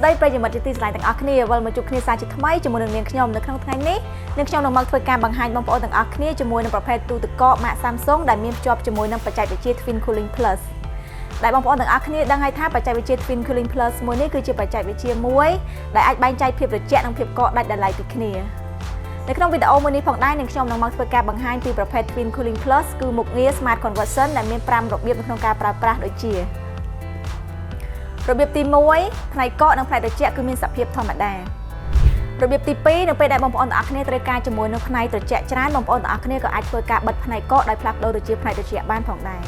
ដីប្រិយមិត្តជាទីស្រឡាញ់ទាំងអស់គ្នាវិលមកជួបគ្នាសាជាថ្មីជាមួយនឹងនាងខ្ញុំនៅក្នុងថ្ងៃនេះនាងខ្ញុំនឹងមកធ្វើការបង្ហាញបងប្អូនទាំងអស់គ្នាជាមួយនឹងប្រភេទទូទឹកកកម៉ាក Samsung ដែលមានភ្ជាប់ជាមួយនឹងបច្ចេកវិទ្យា Twin Cooling Plus ដែលបងប្អូនទាំងអស់គ្នាដឹងហើយថាបច្ចេកវិទ្យា Twin Cooling Plus មួយនេះគឺជាបច្ចេកវិទ្យាមួយដែលអាចបែងចែកភាពត្រជាក់និងភាពកកដាច់ដោយឡែកពីគ្នានៅក្នុងវីដេអូមួយនេះផងដែរនាងខ្ញុំនឹងមកធ្វើការបង្ហាញពីប្រភេទ Twin Cooling Plus គឺមុខងារ Smart Conversion ដែលមាន5របៀបនៅក្នុងការប្រើប្រាស់ដូចជារបៀបទី1ផ្នែកកកនិងផ្នែកត្រជាក់គឺមានសភាពធម្មតារបៀបទី2នៅពេលដែលបងប្អូនទាំងអស់គ្នាត្រូវការជាមួយនឹងផ្នែកត្រជាក់ច្រើនបងប្អូនទាំងអស់គ្នាក៏អាចធ្វើការបិទផ្នែកកកដោយផ្លាស់ប្ដូរទៅជាផ្នែកត្រជាក់បានផងដែរ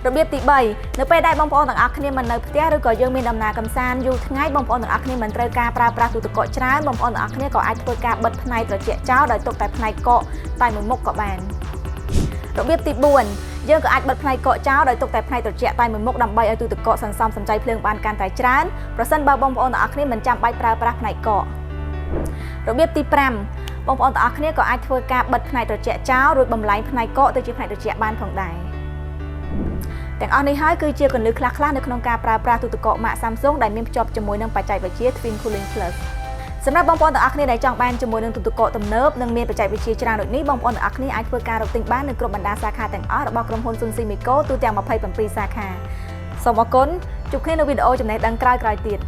របៀបទី3នៅពេលដែលបងប្អូនទាំងអស់គ្នាមិននៅផ្ទះឬក៏យើងមានដំណើរកម្សាន្តយូរថ្ងៃបងប្អូនទាំងអស់គ្នាមិនត្រូវការប្រើប្រាស់ទូទឹកកកច្រើនបងប្អូនទាំងអស់គ្នាក៏អាចធ្វើការបិទផ្នែកត្រជាក់ចោលដោយទុកតែផ្នែកកកតែមួយមុខក៏បានរបៀបទី4យើងក៏អាចបិទផ្នែកកកចោលដោយទុកតែផ្នែកត្រជាក់តែមួយមុខដើម្បីឲ្យទូទឹកកកសន្សំសំចៃភ្លើងបានកាន់តែច្រើនប្រសិនបើបងប្អូនទាំងអស់គ្នាមិនចាំបាច់ប្រើប្រាស់ផ្នែកកករបៀបទី5បងប្អូនទាំងអស់គ្នាក៏អាចធ្វើការបិទផ្នែកត្រជាក់ចោលរួចបំលែងផ្នែកកកទៅជាផ្នែកត្រជាក់បានផងដែរទាំងអស់នេះហើយគឺជាគន្លឹះខ្លះៗនៅក្នុងការប្រើប្រាស់ទូទឹកកកម៉ាក Samsung ដែលមានភ្ជាប់ជាមួយនឹងបច្ចេកវិទ្យា Twin Cooling Plus សម្រាប់បងប្អូនទាំងអស់គ្នាដែលចង់បានជាមួយនឹងទូទឹកកកទំនើបនិងមានបច្ចេកវិទ្យាច្រើនដូចនេះបងប្អូនទាំងអស់គ្នាអាចធ្វើការរកទិញបាននៅគ្រប់បណ្ដាសាខាទាំងអស់របស់ក្រុមហ៊ុន Sunsimexco ទូទាំង27សាខាសូមអរគុណជួបគ្នានៅវីដេអូចំណេះដឹងក្រោយៗទៀត